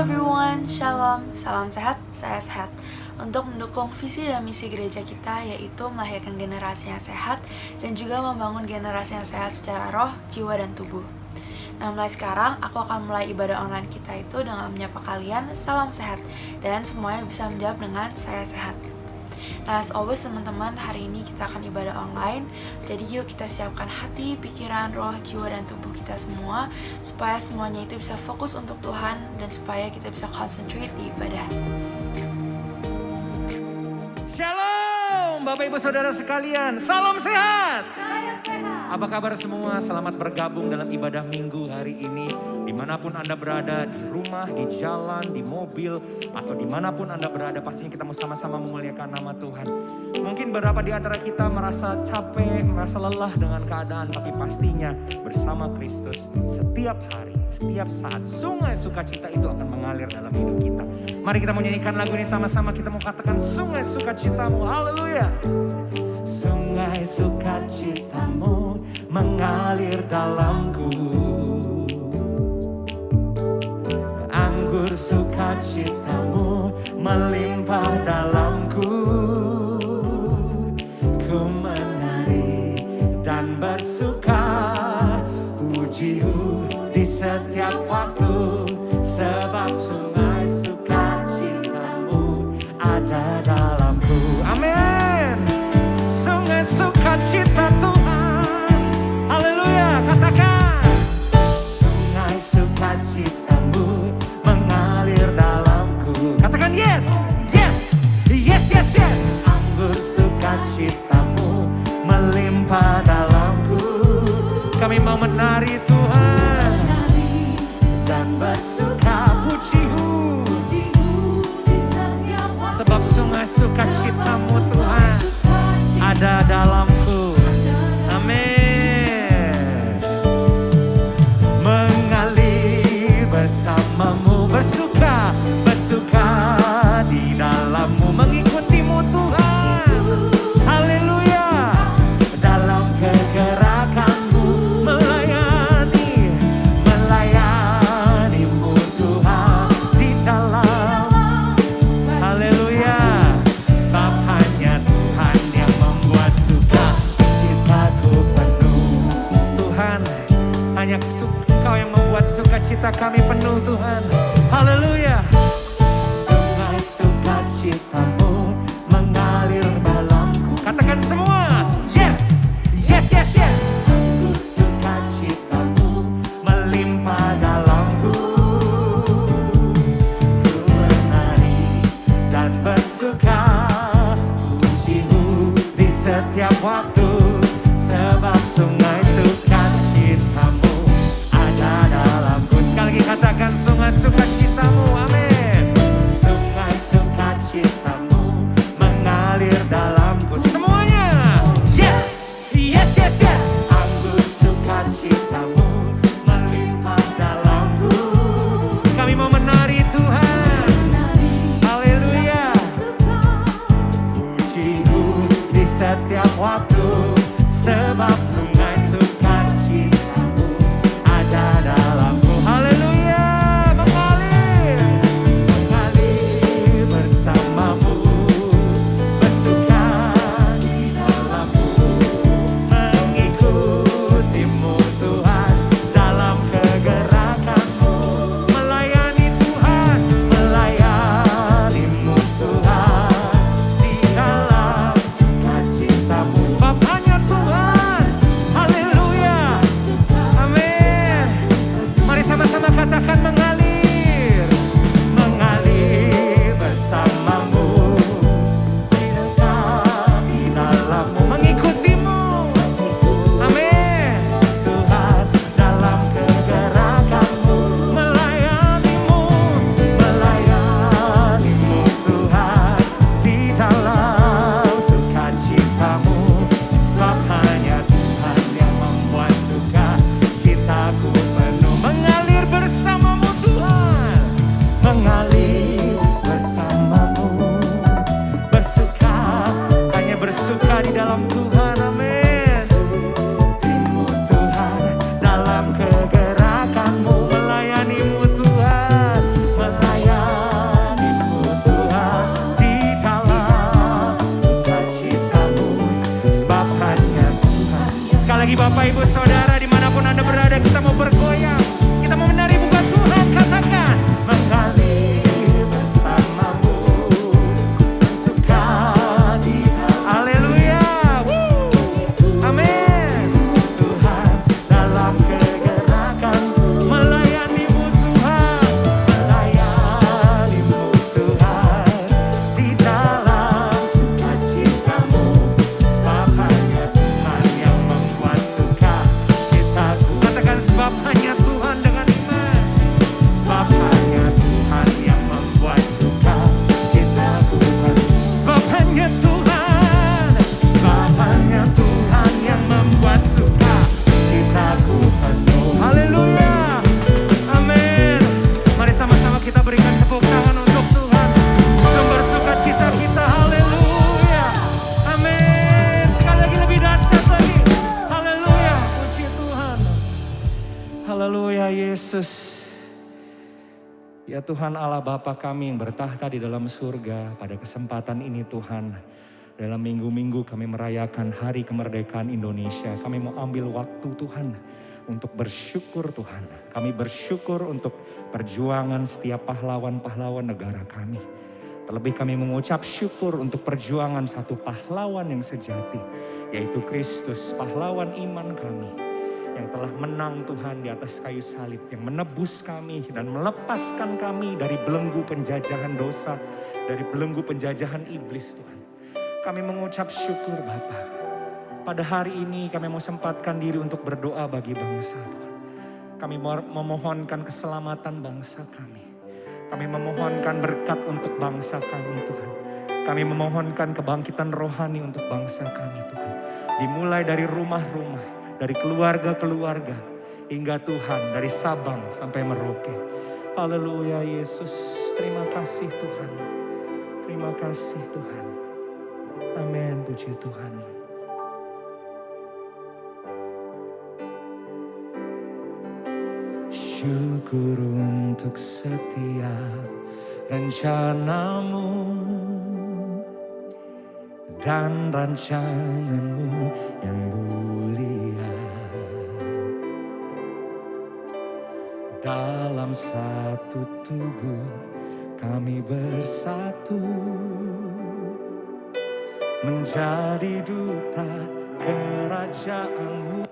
everyone, Shalom, salam sehat, saya sehat. Untuk mendukung visi dan misi gereja kita, yaitu melahirkan generasi yang sehat dan juga membangun generasi yang sehat secara roh, jiwa, dan tubuh. Nah, mulai sekarang aku akan mulai ibadah online kita itu dengan menyapa kalian, salam sehat, dan semuanya bisa menjawab dengan saya sehat. Nah, as always teman-teman, hari ini kita akan ibadah online. Jadi yuk kita siapkan hati, pikiran, roh, jiwa, dan tubuh kita semua supaya semuanya itu bisa fokus untuk Tuhan dan supaya kita bisa concentrate di ibadah. Shalom Bapak Ibu Saudara sekalian, salam sehat. Saya sehat. Apa kabar semua? Selamat bergabung dalam ibadah minggu hari ini. Dimanapun Anda berada, di rumah, di jalan, di mobil, atau dimanapun Anda berada, pastinya kita mau sama-sama memuliakan nama Tuhan. Mungkin beberapa di antara kita merasa capek, merasa lelah dengan keadaan, tapi pastinya bersama Kristus setiap hari, setiap saat, sungai sukacita itu akan mengalir dalam hidup kita. Mari kita mau nyanyikan lagu ini sama-sama, kita mau katakan sungai sukacitamu, haleluya. Sungai sukacitamu mengalir dalamku, anggur sukacitamu melimpah dalamku. Ku menari dan bersuka, pujimu di setiap waktu, sebab sungai sukacitamu ada dalamku. Amin. Sungai sukacita Tuhan, haleluya, katakan. Sungai sukacitamu mengalir dalamku, katakan yes, yes, yes, yes, yes. Anggur sukacitamu melimpah dalamku. Kami mau menari Tuhan dan bersuka, pujimu, sebab sungai sukacitamu Tuhan ada dalamku. Amin. Mengalir bersamamu, bersuka, bersuka di dalammu, mengikutimu Tuhan. Haleluya. Dalam kegerakanmu melayani, melayanimu Tuhan di dalam. Haleluya. Sebab hanya Tuhan yang membuat suka citaku penuh. Tuhan, hanya Kau yang membuat sukacita kami penuh Tuhan. Haleluya. Sungai sukacitamu mengalir dalamku. Katakan semua. Yes, yes, yes, yes. Anggur sukacitamu melimpah dalamku. Ku menari dan bersuka, pujimu di setiap waktu, sebab sungai sukacitamu ada dalamku. Sekali lagi katakan sungai sukacitamu, amin. Sungai sukacitamu mengalir dalamku. Semuanya, yes, yes, yes, yes. Anggur sukacitamu melimpah dalamku. Kami mau menari Tuhan, haleluya. Pujimu di setiap waktu, sebab sungai sukacitamu ada dalamku. Haleluya, mengalir. lagi Bapak Ibu Saudara dimanapun Anda berada, kita mau bergoyang, kita mau menari bukan Tuhan, katakan mengalir bersamamu, bersuka di haleluya, amin. Tuhan dalam kegerakan melayanimu Tuhan, melayanimu Tuhan di dalam sukacitamu, sebab hanya Tuhan yang membuat sukacitaku. Katakan sebab hanya Tuhan dengan iman, sebab hanya Tuhan yang membuat sukacitaku. Sebab hanya Tuhan, sebab hanya Tuhan yang membuat sukacitaku penuh. Haleluya, amin. Mari sama-sama kita berikan tepuk tangan untuk Tuhan, sumber sukacita kita. Haleluya, amin. Sekali lagi lebih dahsyat lagi. Haleluya, puji Tuhan. Haleluya Yesus. Ya Tuhan Allah Bapa kami yang bertahta di dalam surga, pada kesempatan ini Tuhan, dalam minggu-minggu kami merayakan hari kemerdekaan Indonesia, kami mau ambil waktu Tuhan untuk bersyukur Tuhan. Kami bersyukur untuk perjuangan setiap pahlawan-pahlawan negara kami. Terlebih kami mengucap syukur untuk perjuangan satu pahlawan yang sejati, yaitu Kristus, pahlawan iman kami, yang telah menang Tuhan di atas kayu salib, yang menebus kami dan melepaskan kami dari belenggu penjajahan dosa, dari belenggu penjajahan iblis Tuhan. Kami mengucap syukur Bapa. Pada hari ini kami mau sempatkan diri untuk berdoa bagi bangsa Tuhan. Kami memohonkan keselamatan bangsa kami. Kami memohonkan berkat untuk bangsa kami Tuhan. Kami memohonkan kebangkitan rohani untuk bangsa kami Tuhan. Dimulai dari rumah-rumah, dari keluarga-keluarga, hingga Tuhan dari Sabang sampai Merauke. Haleluya Yesus, terima kasih Tuhan. Terima kasih Tuhan. Amin, puji Tuhan. Syukur untuk setiap rencanamu dan rancanganmu yang mulia. Dalam satu tubuh kami bersatu, menjadi duta kerajaanmu.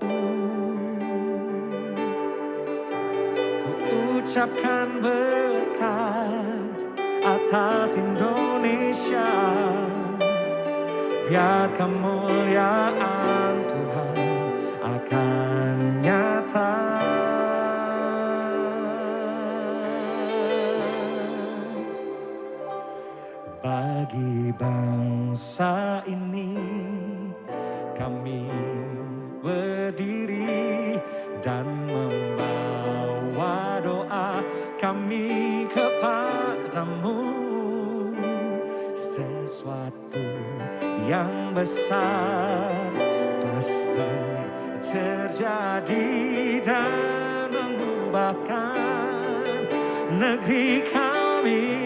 Ku ucapkan berkat atas Indonesia, biar kemuliaan Tuhan akan nyata. Bagi bangsa ini kami berdiri dan membawa doa kami kepadamu. Sesuatu yang besar pasti terjadi dan mengubahkan negeri kami.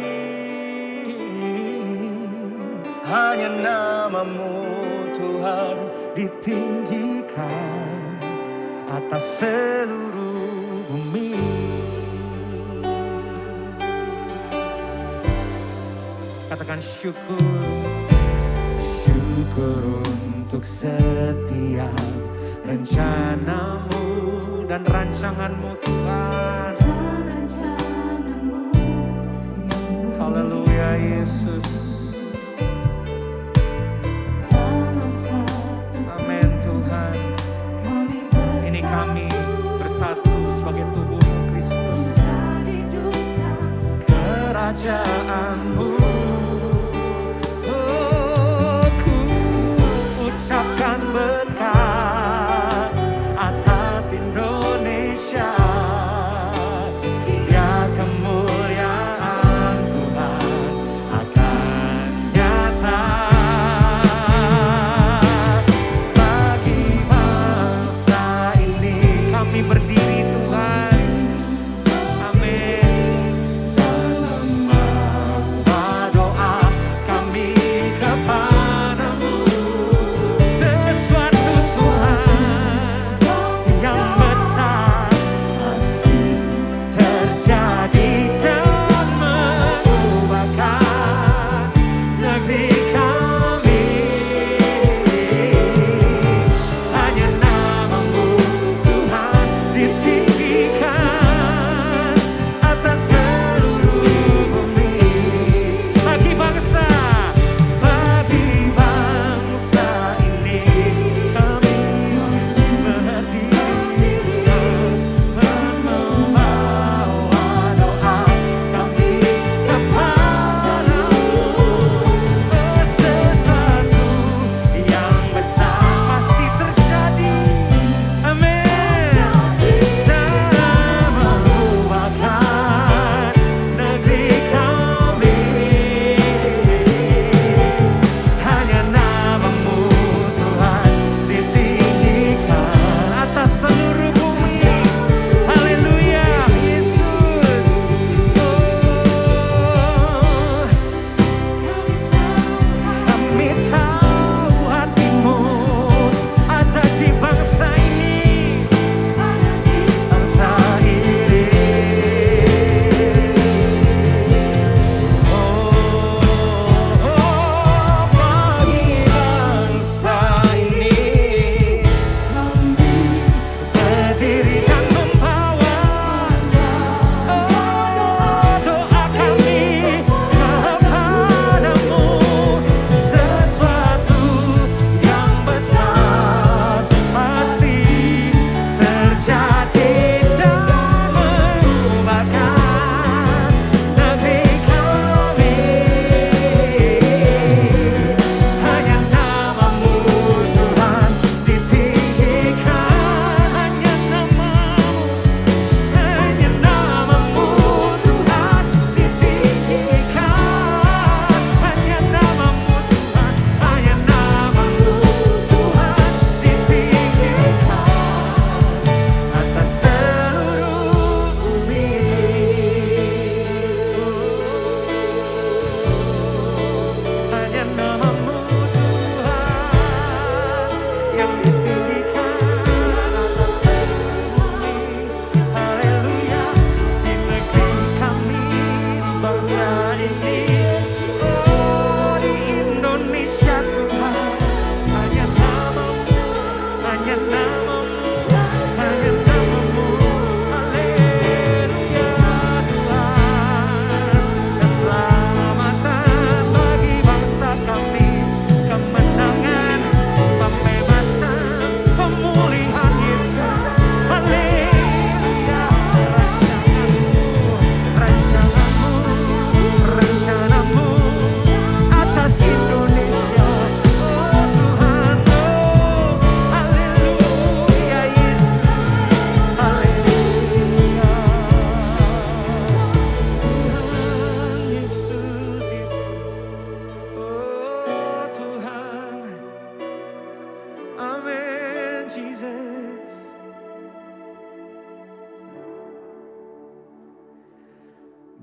Hanya namamu Tuhan ditinggikan atas seluruh bumi. Katakan syukur. Syukur untuk setiap rencanamu dan rancanganmu Tuhan. Haleluya Yesus. Amin Tuhan. Ini kami bersatu sebagai tubuh Kristus. Kerajaanmu, oh, ku ucapkan berkat atas Indonesia, biar kemuliaan Tuhan akan nyata. Bagi bangsa ini kami berdiri Tuhan. Amin. Dan membawa doa kami kepadamu. Sesuatu Tuhan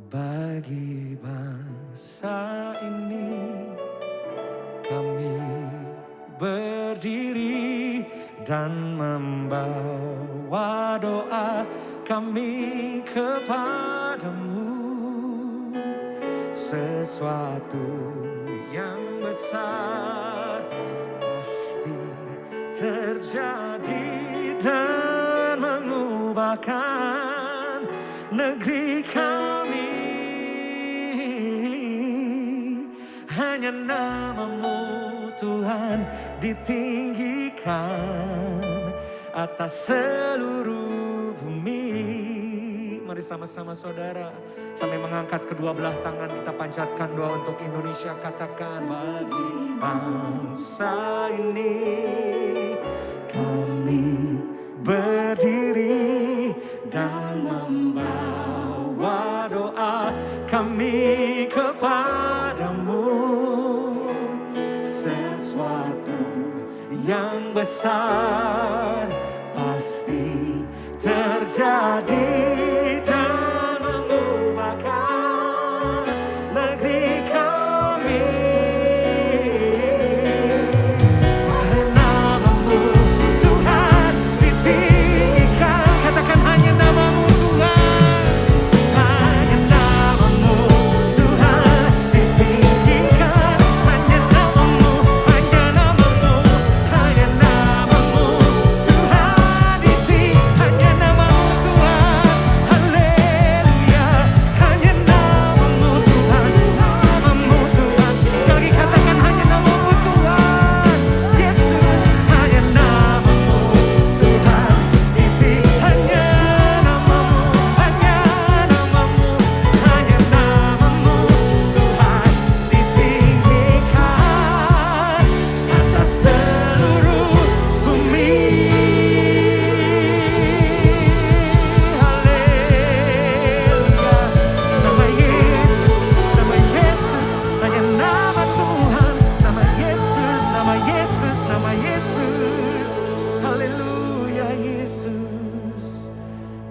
Bagi bangsa ini kami berdiri dan membawa doa kami kepadamu. Sesuatu yang besar pasti terjadi dan mengubahkan negeri kami. Hanya namamu Tuhan ditinggikan atas seluruh bumi. Mari sama-sama saudara, sampai mengangkat kedua belah tangan kita panjatkan doa untuk Indonesia. Katakan, bagi bangsa ini kami berdiri dan membawa doa kami kepadamu. Sesuatu yang besar pasti terjadi dan mengubahkan negeri kami. Namamu Tuhan ditinggikan. Katakan, hanya namamu Tuhan. Hanya namamu Tuhan ditinggikan. Hanya namamu, hanya namamu, hanya namamu Tuhan ditinggikan. Hanya namamu Tuhan, haleluya. Hanya namamu Tuhan, namamu Tuhan. Sekali lagi katakan, hanya namamu Tuhan Yesus. Hanya namamu Tuhan ditinggikan. Hanya namamu, hanya namamu, hanya namamu Tuhan ditinggikan atas seluruh bumi. Haleluya. Nama Yesus, nama Yesus, hanya nama Tuhan. Nama Yesus, nama Yesus, nama Yesus. Haleluya Yesus.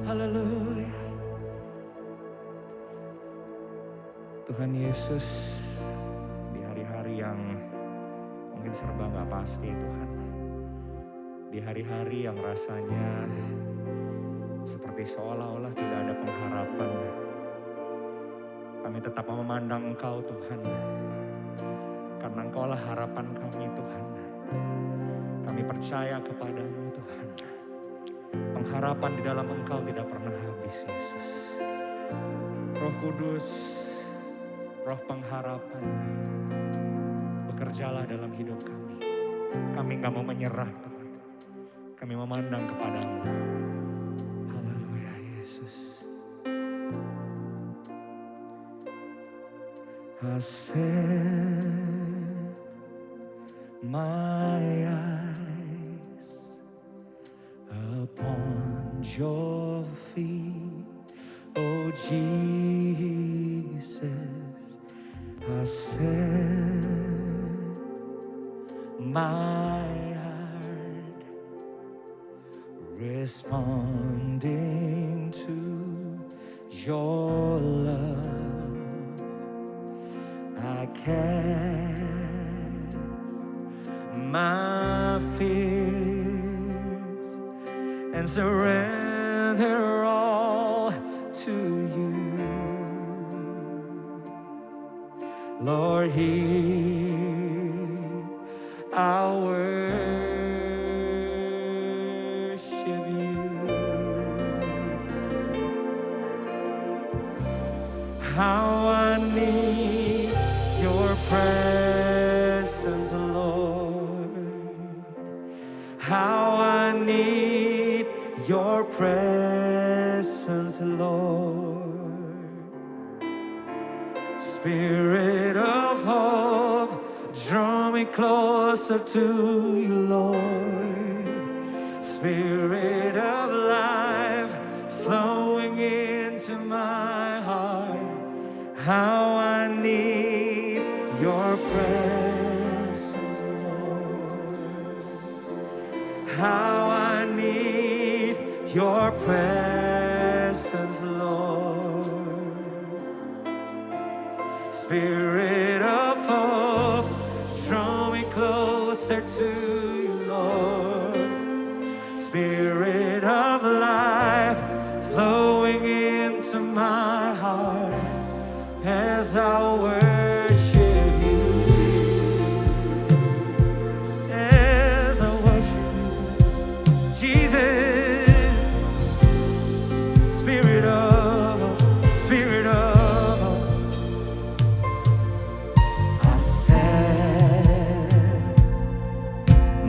Haleluya. Tuhan Yesus, di hari-hari yang mungkin serba gak pasti Tuhan. Di hari-hari yang rasanya seperti seolah-olah tidak ada pengharapan, kami tetap memandang Engkau Tuhan. Karena Engkaulah harapan kami Tuhan. Kami percaya kepadamu Tuhan. Pengharapan di dalam Engkau tidak pernah habis Yesus. Roh Kudus, Roh pengharapan, bekerjalah dalam hidup kami. Kami gak mau menyerah Tuhan. Kami memandang kepadamu. Haleluya Yesus. I set my eyes upon your feet, oh Jesus. I set my heart responding to your love. I cast my fears and surrender all to you. Lord, hear our worship you. How I need your presence, Lord. How I need your presence, Lord. Spirit of hope, draw me closer to you, Lord. Spirit of life, flowing into my heart. How I need your presence, Lord. How I need your presence, Lord. Spirit of hope, draw me closer to you, Lord. Spirit of life, flowing into my heart as I worship you. As I worship you, Jesus. Spirit of, I set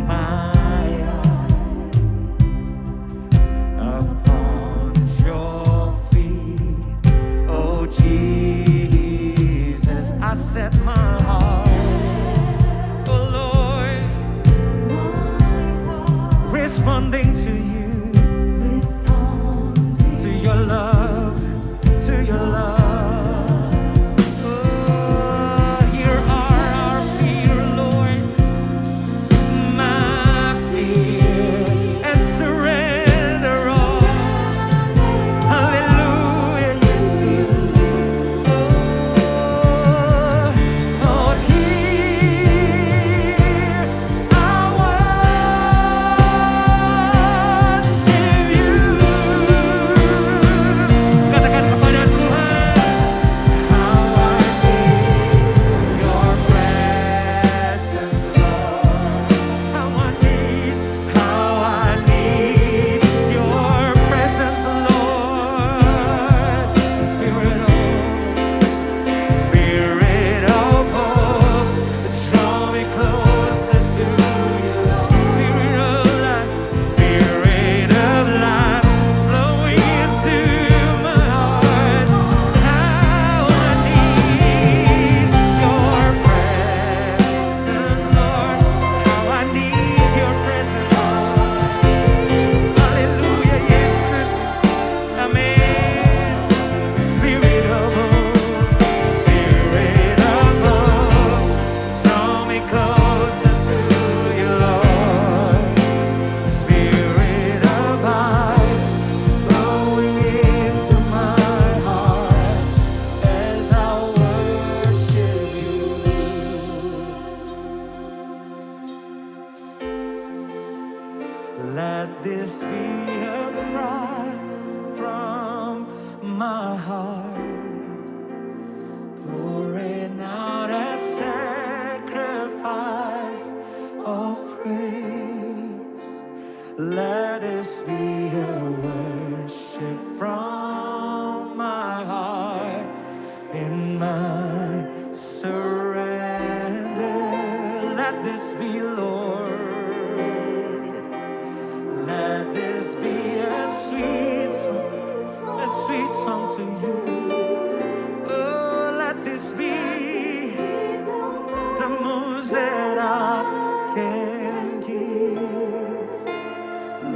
my eyes upon your feet, oh Jesus. I set my heart, oh Lord, responding to you. To your love, to your love. Oh, here are our fear, Lord, my fear, and surrender all. Hallelujah, Jesus. Oh, here I worship you. Katakan kepada Tuhan, how I need your presence, Lord. How I need your presence, Lord. Spirit of hope, draw me closer to you. Spirit of life, flowing into my heart. How I need your presence, Lord. How I need your presence, Lord. Hallelujah, Jesus. Amen. Spirit of hope, draw me closer to you, Lord. Spirit of life, flowing into my heart as I worship you. Let this be a cry from my heart, pouring out a sacrifice of praise. Let this be a worship from my heart in my surrender. Let this be, Lord. Let this be a sweet song to you. Oh, let this be the most that I can give.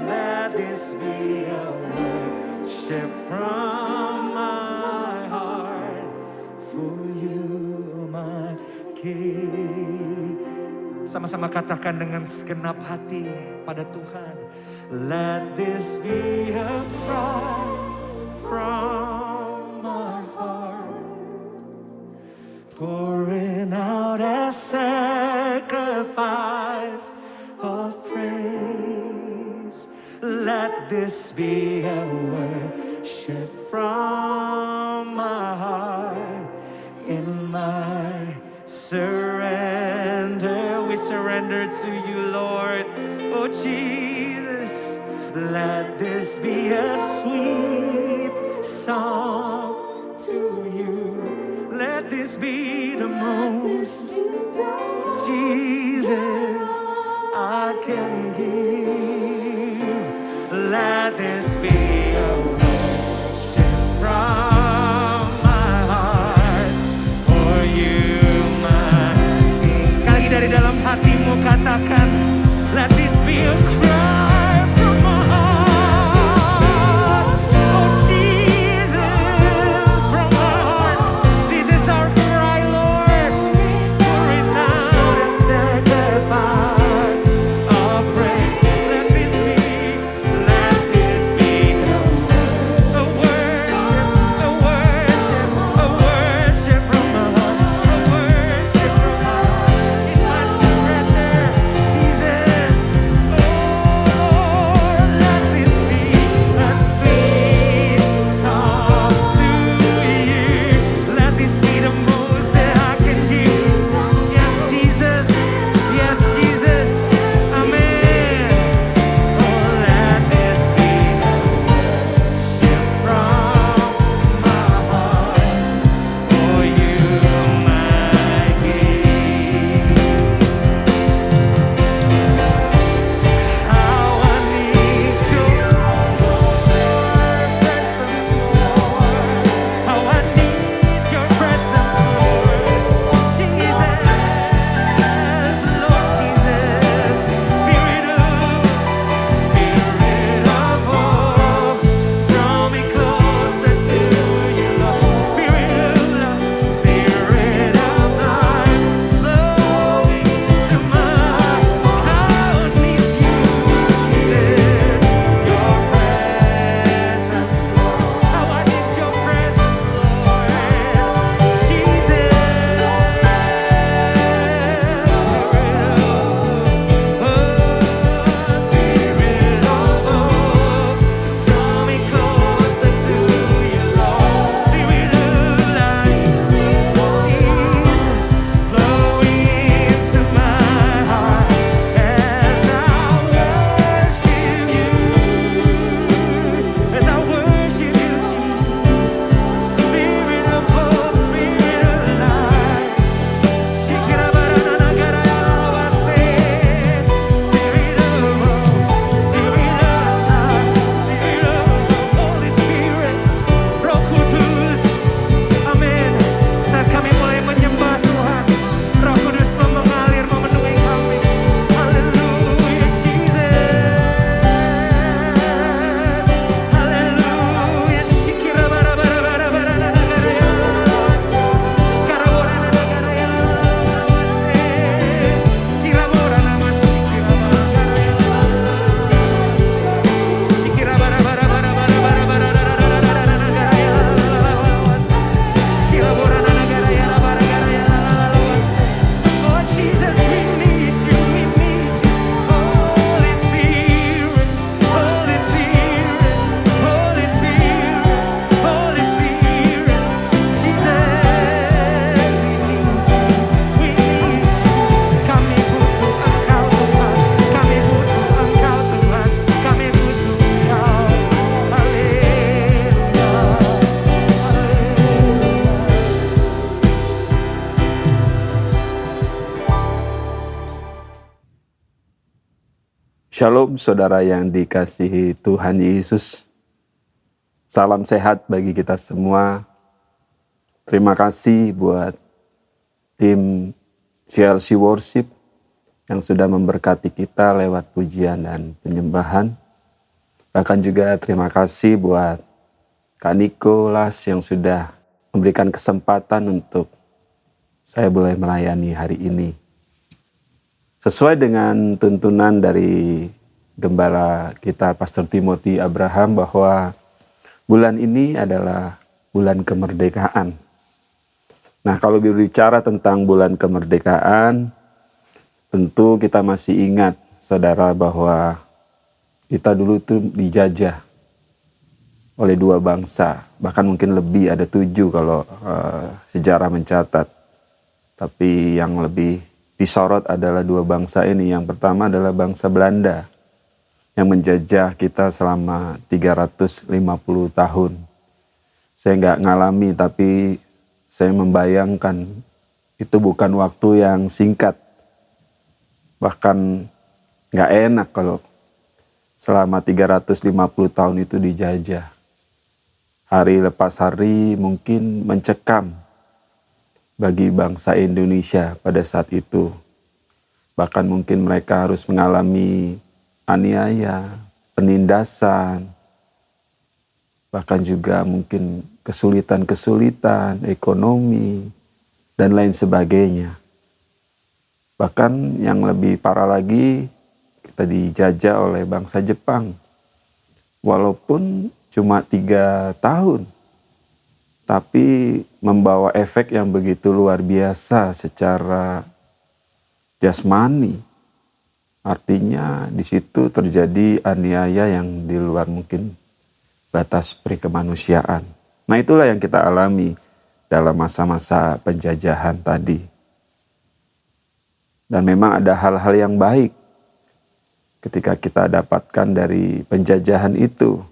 Let this be a worship from my heart for you, my King. Sama-sama katakan dengan segenap hati pada Tuhan. Let this be a cry from my heart, pouring out a sacrifice of praise. Let this be a worship from my heart in my surrender. We surrender to you, Lord. Oh, Jesus. Let this be a sweet song to you. Let this be the most, Jesus, I can give. Let this be a worship from my heart for you, my King. Sekali lagi dari dalam hatimu katakan, let this be a cry from my heart. Oh Jesus, from my heart. This is our cry, Lord. Pour it out a sacrifice of praise. Let this be Shalom saudara yang dikasihi Tuhan Yesus. Salam sehat bagi kita semua. Terima kasih buat tim CLC Worship yang sudah memberkati kita lewat pujian dan penyembahan. Bahkan juga terima kasih buat Kak Nikolas yang sudah memberikan kesempatan untuk saya boleh melayani hari ini. Sesuai dengan tuntunan dari gembala kita Pastor Timothy Abraham bahwa bulan ini adalah bulan kemerdekaan. Nah, kalau berbicara tentang bulan kemerdekaan, tentu kita masih ingat, saudara, bahwa kita dulu tuh dijajah oleh dua bangsa, bahkan mungkin lebih, ada 7 kalau sejarah mencatat. Tapi yang lebih disorot adalah dua bangsa ini. Yang pertama adalah bangsa Belanda yang menjajah kita selama 350 tahun. Saya nggak ngalami, tapi saya membayangkan itu bukan waktu yang singkat. Bahkan nggak enak kalau selama 350 tahun itu dijajah. Hari lepas hari mungkin mencekam bagi bangsa Indonesia pada saat itu. Bahkan mungkin mereka harus mengalami aniaya, penindasan, bahkan juga mungkin kesulitan-kesulitan ekonomi dan lain sebagainya. Bahkan yang lebih parah lagi, kita dijajah oleh bangsa Jepang. Walaupun cuma 3 tahun, tapi membawa efek yang begitu luar biasa secara jasmani. Artinya di situ terjadi aniaya yang di luar mungkin batas perikemanusiaan. Nah, itulah yang kita alami dalam masa-masa penjajahan tadi. Dan memang ada hal-hal yang baik ketika kita dapatkan dari penjajahan itu.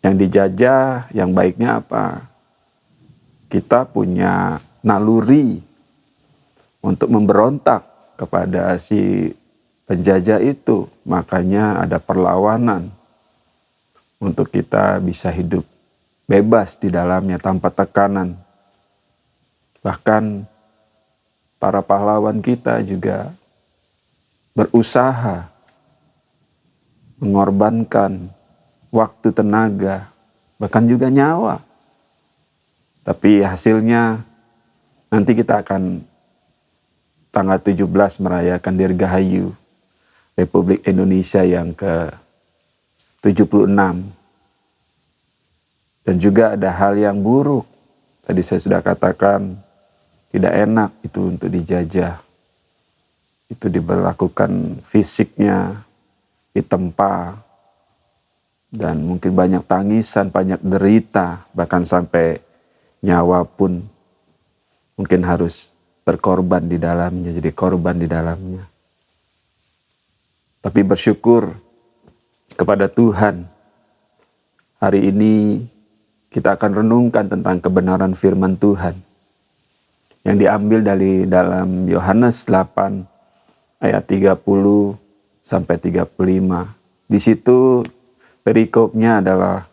Yang dijajah, yang baiknya apa? Kita punya naluri untuk memberontak kepada si penjajah itu. Makanya ada perlawanan untuk kita bisa hidup bebas di dalamnya tanpa tekanan. Bahkan para pahlawan kita juga berusaha mengorbankan waktu, tenaga, bahkan juga nyawa. Tapi hasilnya nanti kita akan tanggal 17 merayakan Dirgahayu Republik Indonesia yang ke-76. Dan juga ada hal yang buruk. Tadi saya sudah katakan, tidak enak itu untuk dijajah. Itu diberlakukan fisiknya, ditempa, dan mungkin banyak tangisan, banyak derita, bahkan sampai nyawa pun mungkin harus berkorban di dalamnya, jadi korban di dalamnya. Tapi bersyukur kepada Tuhan, hari ini kita akan renungkan tentang kebenaran firman Tuhan yang diambil dari dalam Yohanes 8 ayat 30 sampai 35. Di situ perikopnya adalah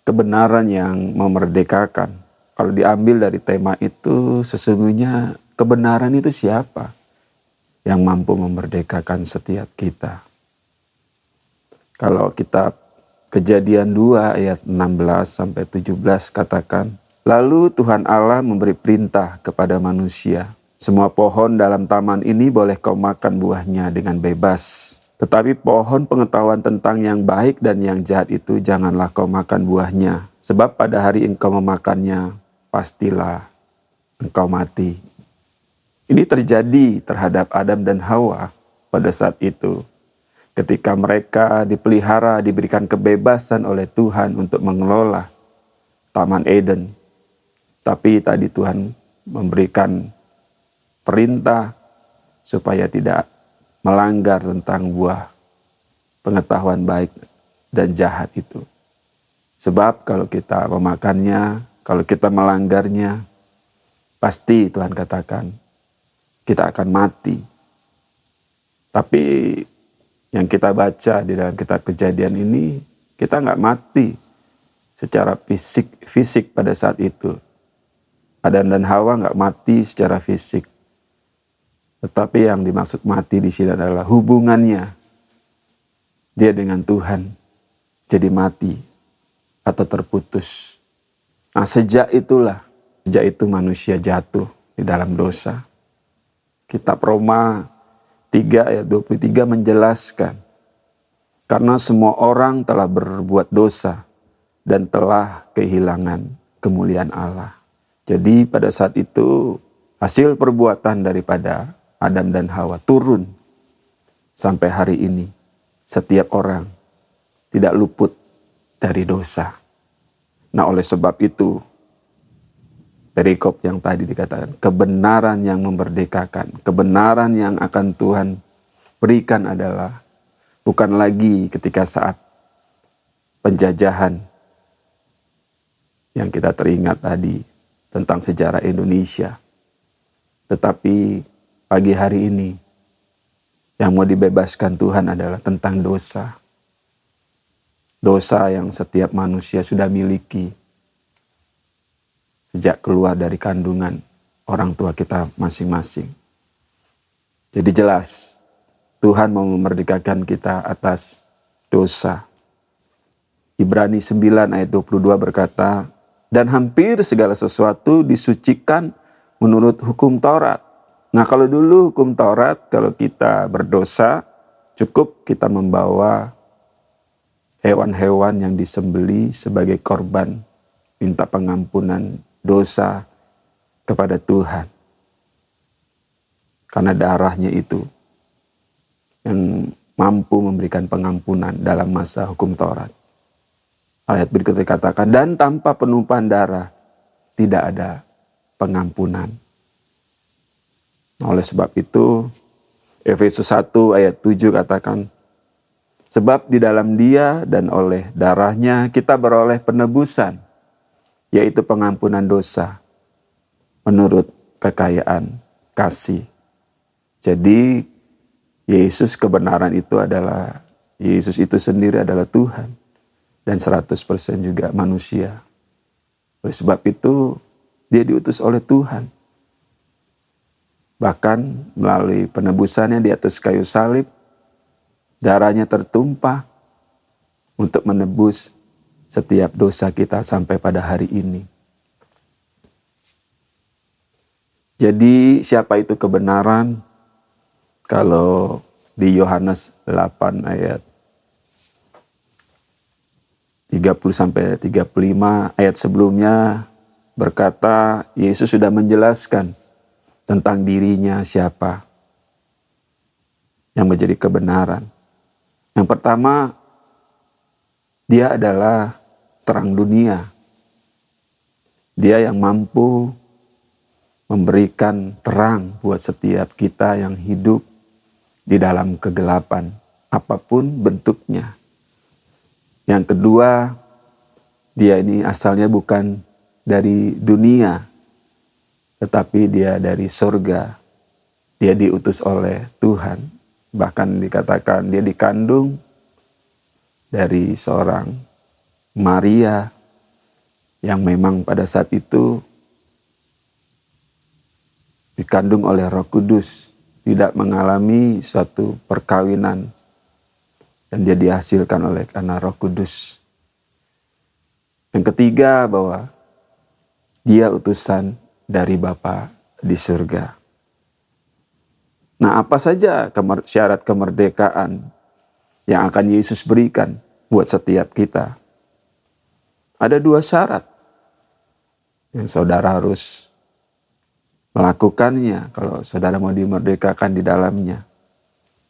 kebenaran yang memerdekakan. Kalau diambil dari tema itu, sesungguhnya kebenaran itu siapa yang mampu memerdekakan setiap kita? Kalau kitab Kejadian 2 ayat 16 sampai 17 katakan, lalu Tuhan Allah memberi perintah kepada manusia, semua pohon dalam taman ini boleh kau makan buahnya dengan bebas. Tetapi pohon pengetahuan tentang yang baik dan yang jahat itu janganlah kau makan buahnya. Sebab pada hari engkau memakannya, pastilah engkau mati. Ini terjadi terhadap Adam dan Hawa pada saat itu. Ketika mereka dipelihara, diberikan kebebasan oleh Tuhan untuk mengelola Taman Eden. Tapi tadi Tuhan memberikan perintah supaya tidak melanggar tentang buah pengetahuan baik dan jahat itu. Sebab kalau kita memakannya, kalau kita melanggarnya, pasti Tuhan katakan kita akan mati. Tapi yang kita baca di dalam kitab Kejadian ini, kita nggak mati secara fisik pada saat itu. Adam dan Hawa nggak mati secara fisik. Tetapi yang dimaksud mati di sini adalah hubungannya dia dengan Tuhan jadi mati atau terputus. Nah, sejak itu manusia jatuh di dalam dosa. Kitab Roma 3 ayat 23 menjelaskan, karena semua orang telah berbuat dosa dan telah kehilangan kemuliaan Allah. Jadi pada saat itu hasil perbuatan daripada Adam dan Hawa turun sampai hari ini. Setiap orang tidak luput dari dosa. Nah, oleh sebab itu, perikop yang tadi dikatakan, kebenaran yang memerdekakan, kebenaran yang akan Tuhan berikan adalah bukan lagi ketika saat penjajahan yang kita teringat tadi tentang sejarah Indonesia. Tetapi pagi hari ini yang mau dibebaskan Tuhan adalah tentang dosa. Dosa yang setiap manusia sudah miliki sejak keluar dari kandungan orang tua kita masing-masing. Jadi jelas, Tuhan mau memerdekakan kita atas dosa. Ibrani 9 ayat 22 berkata, dan hampir segala sesuatu disucikan menurut hukum Taurat. Nah, kalau dulu hukum Taurat, kalau kita berdosa, cukup kita membawa hewan-hewan yang disembeli sebagai korban, minta pengampunan dosa kepada Tuhan. Karena darahnya itu yang mampu memberikan pengampunan dalam masa hukum Taurat. Ayat berikutnya katakan, dan tanpa penumpahan darah tidak ada pengampunan. Oleh sebab itu, Efesus 1 ayat 7 katakan, sebab di dalam Dia dan oleh darahnya kita beroleh penebusan, yaitu pengampunan dosa, menurut kekayaan kasih. Jadi, Yesus kebenaran itu adalah, Yesus itu sendiri adalah Tuhan, dan 100% juga manusia. Oleh sebab itu, Dia diutus oleh Tuhan. Bahkan melalui penebusannya di atas kayu salib, darahnya tertumpah untuk menebus setiap dosa kita sampai pada hari ini. Jadi siapa itu kebenaran? Kalau di Yohanes 8 ayat 30-35 ayat sebelumnya berkata, Yesus sudah menjelaskan tentang dirinya siapa yang menjadi kebenaran. Yang pertama, Dia adalah terang dunia. Dia yang mampu memberikan terang buat setiap kita yang hidup di dalam kegelapan, apapun bentuknya. Yang kedua, Dia ini asalnya bukan dari dunia, tetapi Dia dari surga. Dia diutus oleh Tuhan. Bahkan dikatakan Dia dikandung dari seorang Maria yang memang pada saat itu dikandung oleh Roh Kudus, tidak mengalami suatu perkawinan, dan dia dihasilkan oleh karena Roh Kudus. Yang ketiga, bahwa Dia utusan dari Bapa di surga. Nah, apa saja syarat kemerdekaan yang akan Yesus berikan buat setiap kita? Ada 2 syarat yang saudara harus melakukannya kalau saudara mau dimerdekakan di dalamnya.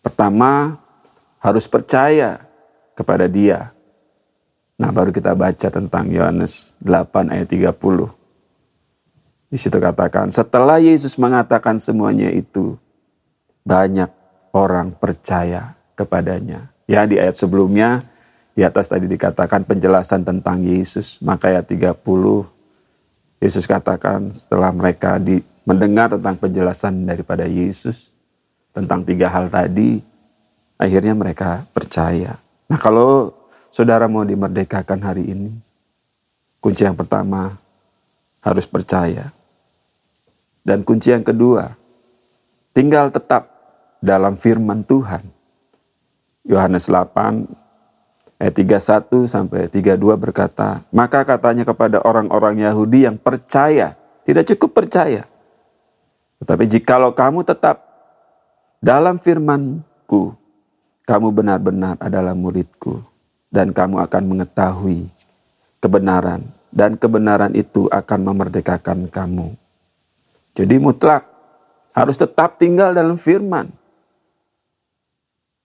Pertama, harus percaya kepada Dia. Nah, baru kita baca tentang Yohanes 8 ayat 30. Di situ katakan, setelah Yesus mengatakan semuanya itu, banyak orang percaya kepadanya. Ya, di ayat sebelumnya, di atas tadi dikatakan penjelasan tentang Yesus. Maka ayat 30, Yesus katakan setelah mereka mendengar tentang penjelasan daripada Yesus, tentang 3 hal tadi, Akhirnya mereka percaya. Nah, kalau saudara mau dimerdekakan hari ini, kunci yang pertama harus percaya. Dan kunci yang kedua, tinggal tetap dalam firman Tuhan. Yohanes 8 ayat 31 sampai 32 berkata, maka katanya kepada orang-orang Yahudi yang percaya, tidak cukup percaya. Tetapi jikalau kamu tetap dalam firman-Ku, kamu benar-benar adalah murid-Ku, dan kamu akan mengetahui kebenaran, dan kebenaran itu akan memerdekakan kamu. Jadi mutlak harus tetap tinggal dalam firman.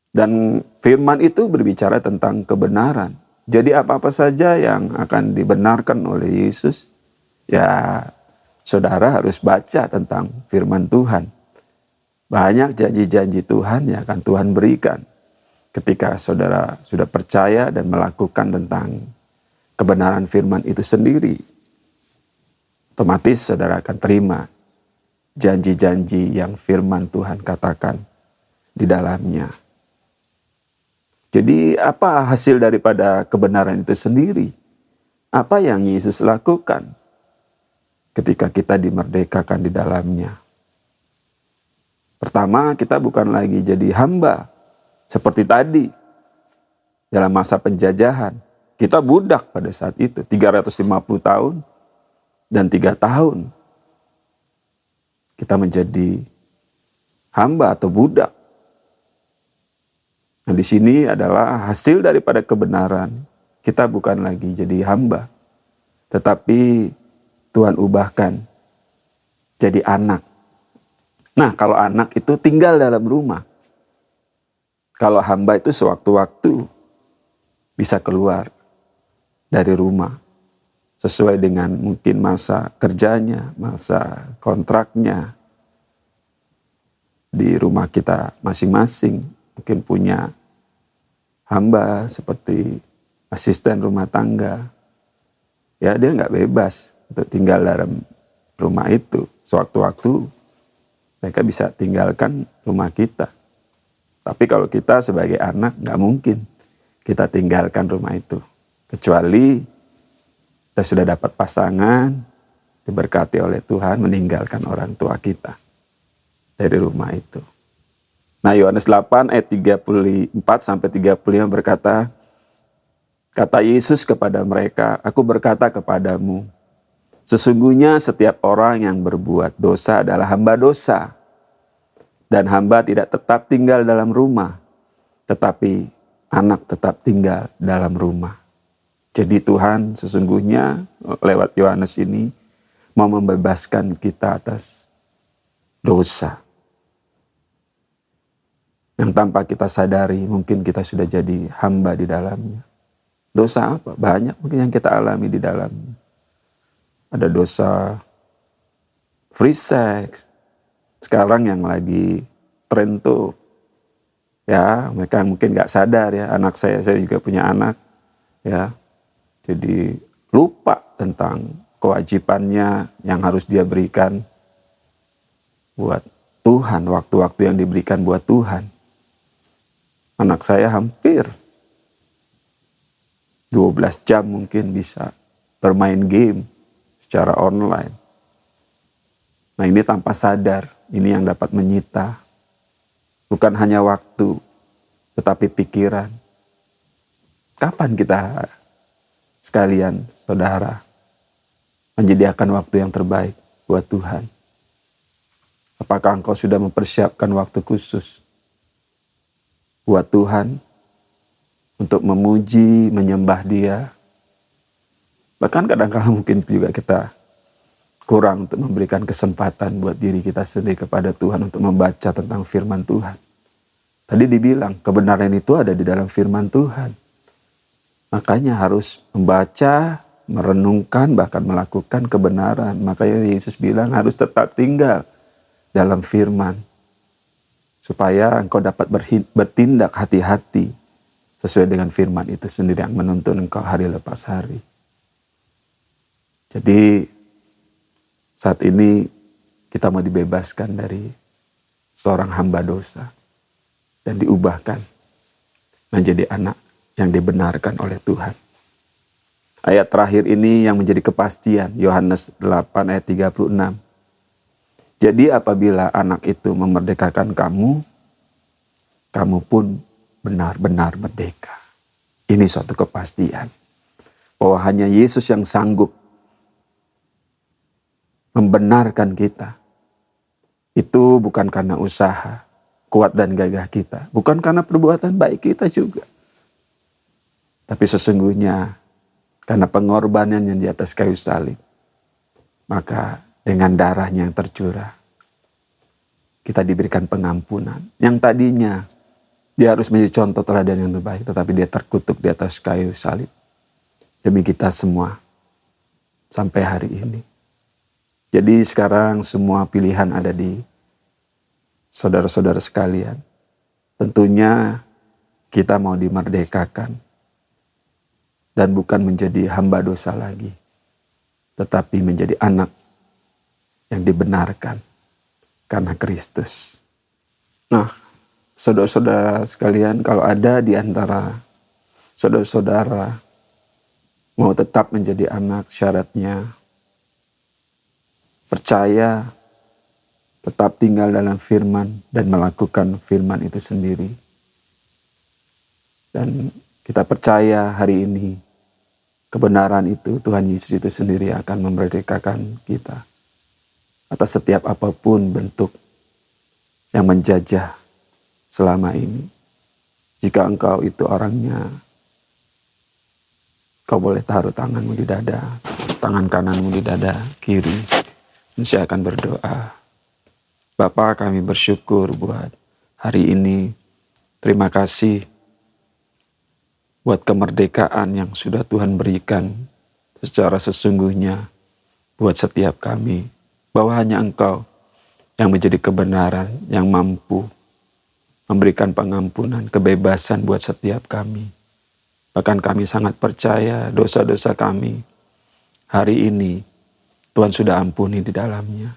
Dan firman itu berbicara tentang kebenaran. Jadi apa-apa saja yang akan dibenarkan oleh Yesus, ya saudara harus baca tentang firman Tuhan. Banyak janji-janji Tuhan yang akan Tuhan berikan ketika saudara sudah percaya dan melakukan tentang kebenaran firman itu sendiri. Otomatis saudara akan terima janji-janji yang firman Tuhan katakan di dalamnya. Jadi apa hasil daripada kebenaran itu sendiri? Apa yang Yesus lakukan ketika kita dimerdekakan di dalamnya? Pertama, kita bukan lagi jadi hamba seperti tadi dalam masa penjajahan. Kita budak pada saat itu, 350 tahun dan 3 tahun. Kita menjadi hamba atau budak. Nah, di sini adalah hasil daripada kebenaran. Kita bukan lagi jadi hamba, tetapi Tuhan ubahkan jadi anak. Nah, kalau anak itu tinggal dalam rumah. Kalau hamba itu sewaktu-waktu bisa keluar dari rumah. Sesuai dengan mungkin masa kerjanya, masa kontraknya. Di rumah kita masing-masing mungkin punya hamba seperti asisten rumah tangga. Ya, dia nggak bebas untuk tinggal dalam rumah itu. Sewaktu-waktu mereka bisa tinggalkan rumah kita. Tapi kalau kita sebagai anak nggak mungkin kita tinggalkan rumah itu. Kecuali kita sudah dapat pasangan, diberkati oleh Tuhan, meninggalkan orang tua kita dari rumah itu. Nah, Yohanes 8 ayat 34 sampai 35 berkata, kata Yesus kepada mereka, aku berkata kepadamu, sesungguhnya setiap orang yang berbuat dosa adalah hamba dosa. Dan hamba tidak tetap tinggal dalam rumah, tetapi anak tetap tinggal dalam rumah. Jadi Tuhan sesungguhnya lewat Yohanes ini mau membebaskan kita atas dosa. Yang tanpa kita sadari mungkin kita sudah jadi hamba di dalamnya. Dosa apa? Banyak mungkin yang kita alami di dalamnya. Ada dosa free sex. Sekarang yang lagi tren tuh, ya mereka mungkin gak sadar ya. Anak saya juga punya anak. Ya, jadi lupa tentang kewajibannya yang harus dia berikan buat Tuhan. Waktu-waktu yang diberikan buat Tuhan. Anak saya hampir 12 jam mungkin bisa bermain game secara online. Nah, ini tanpa sadar, ini yang dapat menyita. Bukan hanya waktu, tetapi pikiran. Kapan kita sekalian, saudara, menyediakan waktu yang terbaik buat Tuhan? Apakah engkau sudah mempersiapkan waktu khusus buat Tuhan untuk memuji, menyembah Dia? Bahkan kadang-kadang mungkin juga kita kurang untuk memberikan kesempatan buat diri kita sendiri kepada Tuhan untuk membaca tentang firman Tuhan. Tadi dibilang kebenaran itu ada di dalam firman Tuhan. Makanya harus membaca, merenungkan, bahkan melakukan kebenaran. Makanya Yesus bilang harus tetap tinggal dalam firman. Supaya engkau dapat bertindak hati-hati sesuai dengan firman itu sendiri yang menuntun engkau hari lepas hari. Jadi saat ini kita mau dibebaskan dari seorang hamba dosa dan diubahkan menjadi anak yang dibenarkan oleh Tuhan. Ayat terakhir ini yang menjadi kepastian, Yohanes 8 ayat 36. Jadi apabila anak itu memerdekakan kamu, kamu pun benar-benar merdeka. Ini suatu kepastian bahwa hanya Yesus yang sanggup membenarkan kita. Itu bukan karena usaha, kuat dan gagah kita. Bukan karena perbuatan baik kita juga. Tapi sesungguhnya karena pengorbanan yang di atas kayu salib. Maka dengan darahnya yang tercurah, kita diberikan pengampunan. Yang tadinya dia harus menjadi contoh teladan yang terbaik, tetapi dia terkutuk di atas kayu salib. Demi kita semua sampai hari ini. Jadi sekarang semua pilihan ada di saudara-saudara sekalian. Tentunya kita mau dimerdekakan dan bukan menjadi hamba dosa lagi, tetapi menjadi anak yang dibenarkan karena Kristus. Nah, saudara-saudara sekalian, kalau ada di antara saudara-saudara mau tetap menjadi anak, syaratnya percaya, tetap tinggal dalam firman dan melakukan firman itu sendiri. Dan kita percaya hari ini kebenaran itu, Tuhan Yesus itu sendiri akan memerdekakan kita atas setiap apapun bentuk yang menjajah selama ini. Jika engkau itu orangnya, kau boleh taruh tanganmu di dada, tangan kananmu di dada kiri. Dan saya akan berdoa. Bapa, kami bersyukur buat hari ini. Terima kasih buat kemerdekaan yang sudah Tuhan berikan secara sesungguhnya buat setiap kami. Bahwa hanya Engkau yang menjadi kebenaran, yang mampu memberikan pengampunan, kebebasan buat setiap kami. Bahkan kami sangat percaya dosa-dosa kami hari ini Tuhan sudah ampuni di dalamnya.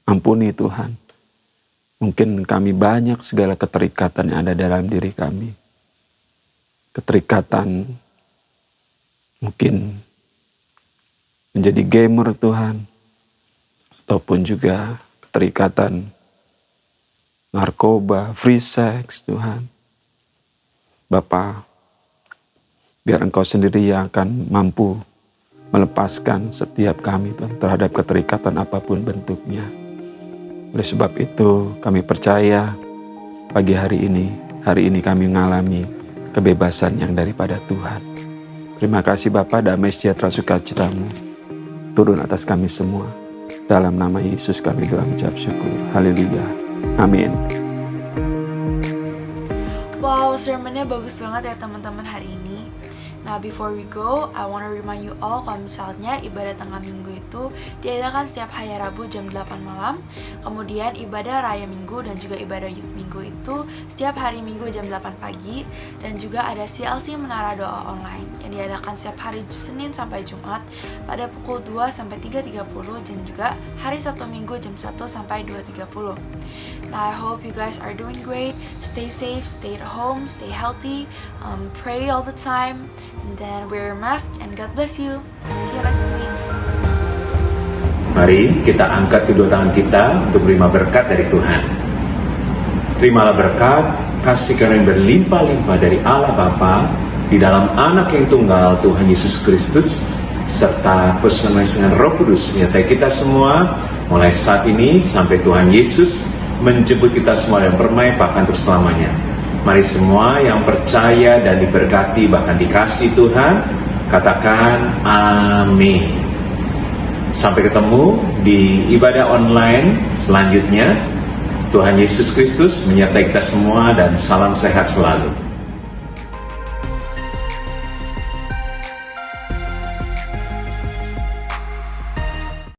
Ampuni Tuhan. Mungkin kami banyak segala keterikatan yang ada dalam diri kami. Keterikatan mungkin menjadi gamer Tuhan. Ataupun juga keterikatan narkoba, free sex Tuhan. Bapa, biar Engkau sendiri yang akan mampu melepaskan setiap kami Tuhan terhadap keterikatan apapun bentuknya. Oleh sebab itu kami percaya pagi hari ini kami mengalami kebebasan yang daripada Tuhan. Terima kasih Bapa, damai sejahtera sukacitamu turun atas kami semua. Dalam nama Yesus kami doa mengucap syukur. Haleluya. Amin. Wow, sermonnya bagus banget ya teman-teman hari ini. Nah, before we go, I want to remind you all kalau misalnya ibadah tengah minggu itu diadakan setiap hari Rabu jam 8 malam. Kemudian ibadah raya minggu dan juga ibadah youth minggu itu setiap hari minggu jam 8 pagi. Dan juga ada CLC Menara Doa Online yang diadakan setiap hari Senin sampai Jumat pada pukul 2 sampai 3.30 dan juga hari Sabtu Minggu jam 1 sampai 2.30. Nah, I hope you guys are doing great. Stay safe, stay at home, stay healthy, pray all the time. And then wear a mask and God bless you. See you next week. Mari kita angkat kedua tangan kita untuk menerima berkat dari Tuhan. Terimalah berkat, kasih karunia berlimpah-limpah dari Allah Bapa di dalam Anak yang tunggal Tuhan Yesus Kristus serta persembahan dengan Roh Kudus menyertai kita semua mulai saat ini sampai Tuhan Yesus menjemput kita semua dan bermain bahkan untuk selamanya. Mari semua yang percaya dan diberkati bahkan dikasih Tuhan, katakan amin. Sampai ketemu di ibadah online selanjutnya. Tuhan Yesus Kristus menyertai kita semua dan salam sehat selalu.